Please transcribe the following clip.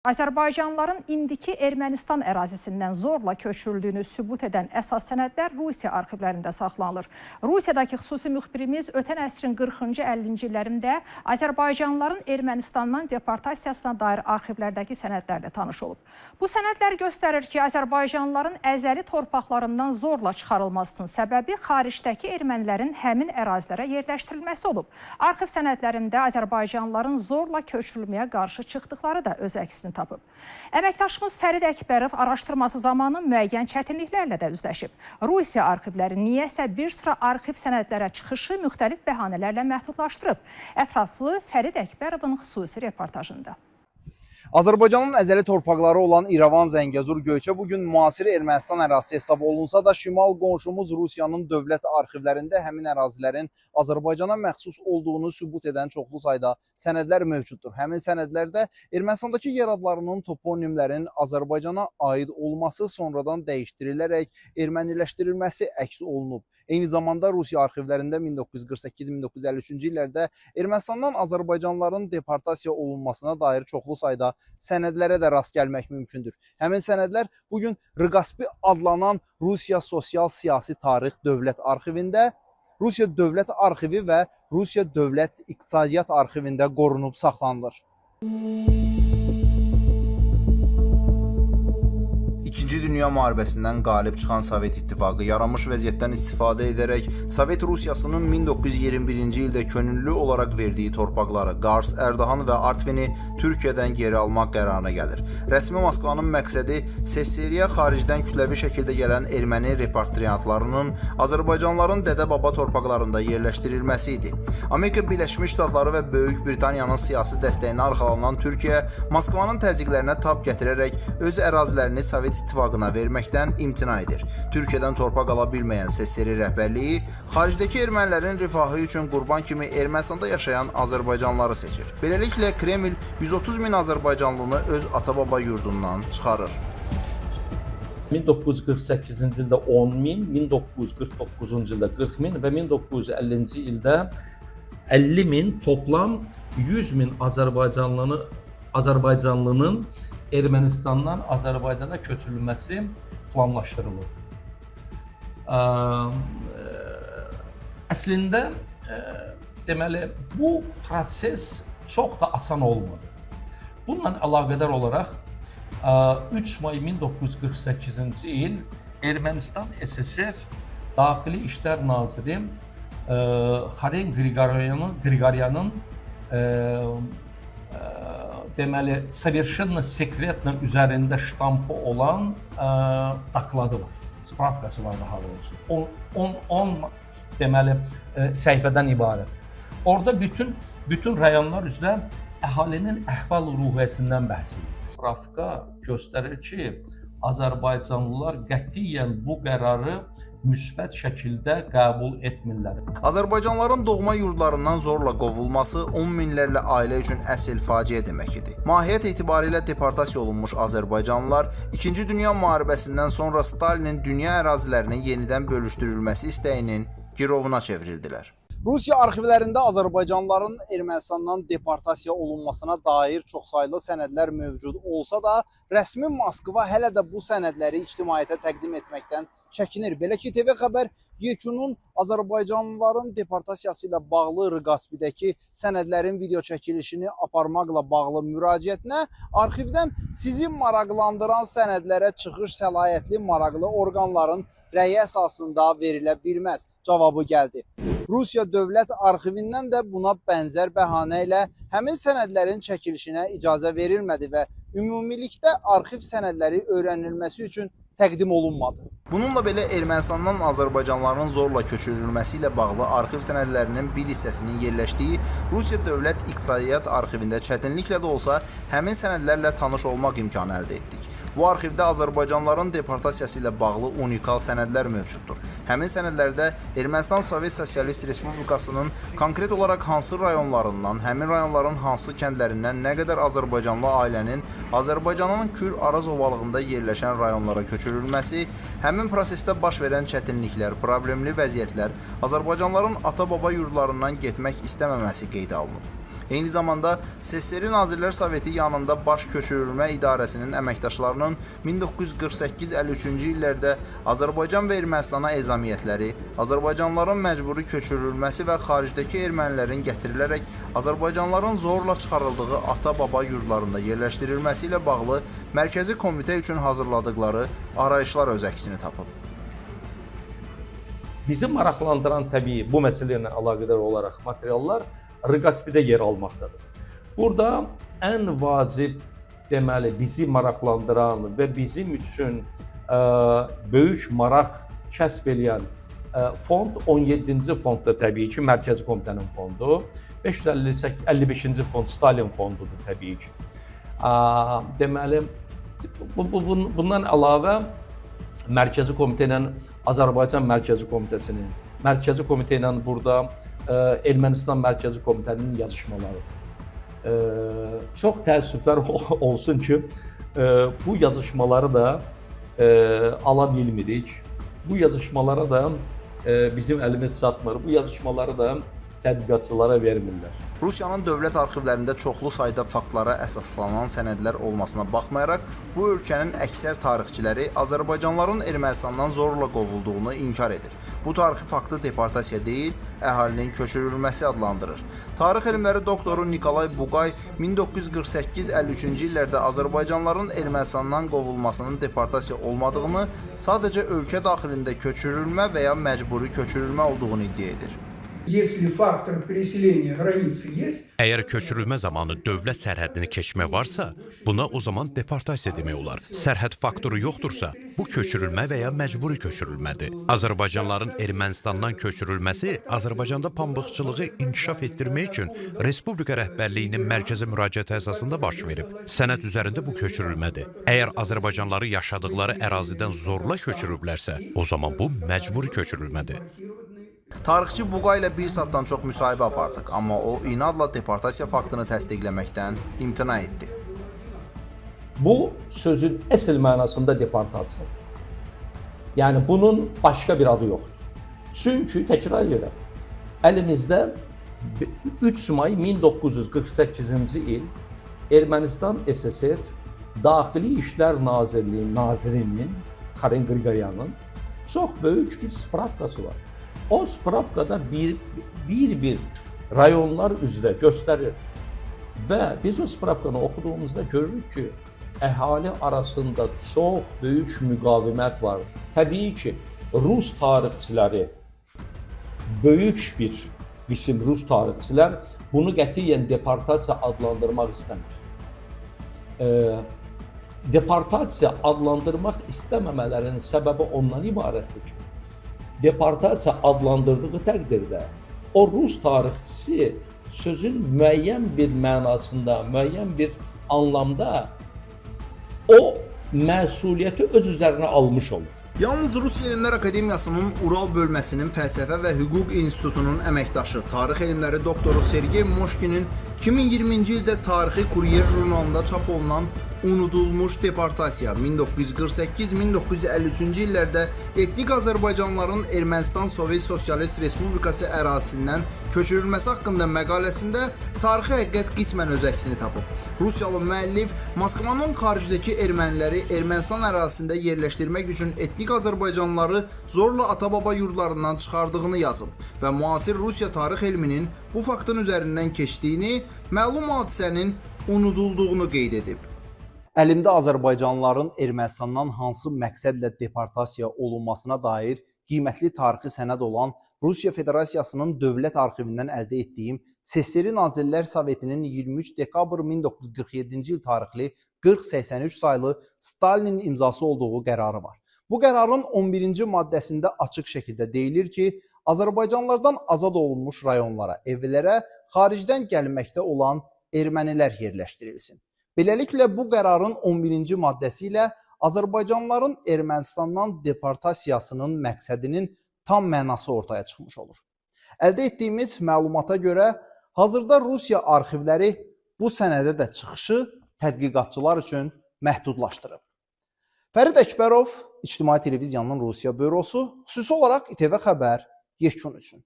Azərbaycanlıların indiki Ermənistan ərazisindən zorla köçürüldüyünü sübut edən əsas sənədlər Rusiya arxivlərində saxlanılır. Rusiyadakı xüsusi müxbirimiz ötən əsrin 40-cı 50-ci illərində Azərbaycanlıların Ermənistandan deportasiyasına dair arxivlərdəki sənədlərlə tanış olub. Bu sənədlər göstərir ki, Azərbaycanlıların əzəli torpaqlarından zorla çıxarılmasının səbəbi xaricdəki ermənilərin həmin ərazilərə yerləşdirilməsi olub. Arxiv sənədlərində Azərbaycanlıların zorla köçürülməyə qarşı çıxdıqları da öz əksini tapıb. Əməkdaşımız Fərid Əkbərov araşdırması zamanı müəyyən çətinliklərlə də üzləşib. Rusiya arxivləri niyəsə bir sıra arxiv sənədlərə çıxışı müxtəlif bəhanələrlə məhdudlaşdırıb. Ətraflı Fərid Əkbərovun xüsusi reportajında. Azərbaycanın əzəli torpaqları olan İrəvan, Zəngəzur, Göyçə bugün müasir Ermənistan ərazisi hesab olunsa da şimal qonşumuz Rusiyanın dövlət arxivlərində həmin ərazilərin Azərbaycana məxsus olduğunu sübut edən çoxlu sayda sənədlər mövcuddur. Həmin sənədlərdə Ermənistandakı yer adlarının toponimlərin Azərbaycana aid olması sonradan dəyişdirilərək erməniləşdirilməsi əks olunub. Eyni zamanda Rusiya arxivlərində 1948-1953-cü illərdə Ermənistandan Azərbaycanlıların deportasiya olunmasına dair çoxlu sayda sənədlərə də rast gəlmək mümkündür. Həmin sənədlər bugün Rıqaspi adlanan Rusiya Sosial-Siyasi Tarix Dövlət Arxivində, Rusiya Dövlət Arxivi və Rusiya Dövlət İqtisadiyyat Arxivində qorunub saxlanılır. İkinci Dünya müharibəsindən qalib çıxan Sovet İttifaqı yaranmış vəziyyətdən istifadə edərək Sovet Rusiyasının 1921-ci ildə könüllü olaraq verdiyi torpaqları Qars, Ərdahan və Artvini Türkiyədən geri almaq qərarına gəlir. Rəsmi Moskvanın məqsədi SSRİ-yə xaricdən kütləvi şəkildə gələn erməni repatriantlarının Azərbaycanlıların dədə-baba torpaqlarında yerləşdirilməsi idi. Amerika Birləşmiş Ştatları və Böyük Britaniyanın siyasi dəstəyinə arxalanan Türkiyə Moskvanın təzyiqlərinə tab gətirərək öz ərazilərini Sovet İttifaqına verməkdən imtina edir. Türkiyədən torpaq ala bilməyən SSRİ rəhbərliyi xaricdəki ermənilərin rifahı üçün qurban kimi Ermənistanda yaşayan Azərbaycanlıları seçir. Beləliklə Kreml 130 min Azərbaycanlını öz ata-baba yurdundan çıxarır. 1948-ci ildə 10 min, 1949-cu ildə 40 min və 1950-ci ildə 50 min, toplam 100 min Azərbaycanlının Ermənistandan Azərbaycana köçürülməsi planlaşdırılır. Əslində, deməli, bu proses çox da asan olmadı. Bununla əlaqədar olaraq 3 may 1948-ci il Ermənistan SSR Daxili İşlər Naziri Xaren Qriqoryanın deməli, совершенно sekretlə üzərində ştampı olan dokladı var, spravkası var daha doğrusu. 10 deməli, səhifədən ibarət. Orada bütün rayonlar üzrə əhalinin əhval-ruhiyyəsindən bəhs edir. Spravka göstərir ki, Azərbaycanlılar qətiyyən bu qərarı müsbət şəkildə qəbul etmirlər. Azərbaycanlıların doğma yurdlarından zorla qovulması 10 minlərlə ailə üçün əsl faciə demək idi. Mahiyyət etibarilə deportasiya olunmuş Azərbaycanlılar 2-ci Dünya müharibəsindən sonra Stalinin dünya ərazilərinin yenidən bölüşdürülməsi istəyinin girovuna çevrildilər. Rusiya arxivlərində Azərbaycanlıların Ermənistandan deportasiya olunmasına dair çoxsaylı sənədlər mövcud olsa da, rəsmi Moskva hələ də bu sənədləri ictimaiyyətə təqdim etməkdən çəkinir. Belə ki, TV xəbər yekunun Azərbaycanlıların deportasiyası ilə bağlı Rıqaspidəki sənədlərin video çəkilişini aparmaqla bağlı müraciətinə arxivdən sizi maraqlandıran sənədlərə çıxış səlahiyyətli maraqlı orqanların rəyi əsasında verilə bilməz cavabı gəldi. Rusiya Dövlət Arxivindən də buna bənzər bəhanə ilə həmin sənədlərin çəkilişinə icazə verilmədi və ümumilikdə arxiv sənədləri öyrənilməsi üçün təqdim olunmadı. Bununla belə Ermənistandan Azərbaycanlıların zorla köçürülməsi ilə bağlı arxiv sənədlərinin bir hissəsinin yerləşdiyi Rusiya Dövlət İqtisadiyyat Arxivində çətinliklə də olsa həmin sənədlərlə tanış olmaq imkanı əldə etdik. Bu arxivdə Azərbaycanlıların deportasiyası ilə bağlı unikal sənədlər mövcuddur. Həmin sənədlərdə Ermənistan Sovet Sosialist Respublikasının konkret olaraq hansı rayonlarından, həmin rayonların hansı kəndlərindən nə qədər Azərbaycanlı ailənin Azərbaycanın Kür-Araz ovalığında yerləşən rayonlara köçürülməsi, həmin prosesdə baş verən çətinliklər, problemli vəziyyətlər, Azərbaycanlıların ata-baba yurdlarından getmək istəməməsi qeydə alınıb. Eyni zamanda SSR Nazirlər Soveti yanında Baş Köçürülmə İdarəsinin əməkdaşlarının 1948-53-cü illərdə Azərbaycan və Ermənistana ezamiyyətləri, azərbaycanlıların məcburi köçürülməsi və xaricdəki ermənilərin gətirilərək azərbaycanlıların zorla çıxarıldığı ata-baba yurdlarında yerləşdirilməsi ilə bağlı Mərkəzi Komitə üçün hazırladıkları arayışlar öz əksini tapıb. Bizi maraqlandıran təbii bu məsələ ilə əlaqədar olaraq materiallar Riqaspidə yer almaqdadır. Burada ən vacib, deməli, bizi maraqlandıran və bizim üçün böyük maraq kəsb eləyən fond 17-ci fondda təbii ki, Mərkəzi Komitənin fondu, 555-ci fond Stalin fondudur təbii ki. Deməli, bundan əlavə Mərkəzi Komitə ilə Azərbaycan Mərkəzi Komitəsinin, Mərkəzi Komitə ilə burada Ermənistan Mərkəzi Komitəsinin yazışmaları. Çox təəssüflər olsun ki, bu yazışmaları da ala bilmirik. Bu yazışmalara da bizim əlimiz çatmır. Bu yazışmaları da tədqiqatçılara vermirlər. Rusiyanın dövlət arxivlərində çoxlu sayda faktlara əsaslanan sənədlər olmasına baxmayaraq, bu ölkənin əksər tarixçiləri Azərbaycanlıların Ermənistandan zorla qovulduğunu inkar edir. Bu tarixi faktı deportasiya deyil, əhalinin köçürülməsi adlandırır. Tarix elmləri doktoru Nikolay Bugay 1948-53-cü illərdə Azərbaycanlıların Ermənistandan qovulmasının deportasiya olmadığını, sadəcə ölkə daxilində köçürülmə və ya məcburi köçürülmə olduğunu iddia edir. Если фактор переселения границы есть, Əgər köçürülmə zamanı dövlət sərhədini keçmə varsa, buna o zaman deportasiya demək olar. Sərhəd faktoru yoxdursa, bu köçürülmə və ya məcburi köçürülmədir. Azərbaycanlıların Ermənistandan köçürülməsi Azərbaycanda pambıqçılığı inkişaf etdirmək üçün Respublika rəhbərliyinin mərkəzi müraciəti əsasında baş verib. Sənəd üzərində bu köçürülmədir. Əgər Azərbaycanlıları yaşadıkları ərazidən zorla köçürüblərsə, o zaman bu məcburi köçürülmədir. Tarixçi Bugay ilə bir saatdan çox müsahibə apardıq, amma o inadla deportasiya faktını təsdiqləməkdən imtina etdi. Bu sözün əsl mənasında deportasiya. Yəni bunun başqa bir adı yoxdur. Çünki təkrar edirəm, əlimizdə 3 may 1948-ci il Ermənistan SSR Daxili İşlər Nazirliyi nazirinin Karen Qriqoryanın çox böyük bir spravkası var. O spravkada bir rayonlar üzrə göstərir və biz o spravkanı oxuduğumuzda görürük ki, əhali arasında çox böyük müqavimət var. Təbii ki, Rus tarixçiləri, böyük bir qism Rus tarixçilər bunu qətiyyən deportasiya adlandırmaq istəmir. Deportasiya adlandırmaq istəməmələrinin səbəbi ondan ibarətdir ki, deportasiya adlandırdığı təqdirdə o Rus tarixçisi sözün müəyyən bir mənasında, müəyyən bir anlamda o məsuliyyəti öz üzərinə almış olur. Yalnız Rus Elmlər Akademiyasının Ural bölməsinin Fəlsəfə və Hüquq İnstitutunun əməkdaşı, tarix elmləri doktoru Sergey Moşkinin 2020-ci ildə Tarixi Kuryer jurnalında çap olunan Unudulmuş deportasiya 1948-1953-cü illərdə etnik Azərbaycanlıların Ermənistan Sovet Sosialist Respublikası ərazisindən köçürülməsi haqqında məqaləsində tarixi həqiqət qismən öz əksini tapıb. Rusiyalı müəllif Moskvanın xaricdəki erməniləri Ermənistan ərazisində yerləşdirmək üçün etnik Azərbaycanlıları zorla ata-baba yurdlarından çıxardığını yazıb və müasir Rusiya tarix elminin bu faktın üzərindən keçdiyini, məlum hadisənin unudulduğunu qeyd edib. Əlimdə Azərbaycanlıların Ermənistandan hansı məqsədlə deportasiya olunmasına dair qiymətli tarixi sənəd olan Rusiya Federasiyasının dövlət arxivindən əldə etdiyim SSR Nazirlər Sovetinin 23 dekabr 1947-ci il tarixli 4083 saylı Stalinin imzası olduğu qərarı var. Bu qərarın 11-ci maddəsində açıq şəkildə deyilir ki, Azərbaycanlılardan azad olunmuş rayonlara, evlərə xaricdən gəlməkdə olan ermənilər yerləşdirilsin. Beləliklə, bu qərarın 11-ci maddəsi ilə Azərbaycanlıların Ermənistandan deportasiyasının məqsədinin tam mənası ortaya çıxmış olur. Əldə etdiyimiz məlumata görə, hazırda Rusiya arxivləri bu sənədə də çıxışı tədqiqatçılar üçün məhdudlaşdırıb. Fərid Əkbərov, İctimai Televiziyanın Rusiya bürosu, xüsusi olaraq İTV Xəbər yekun üçün.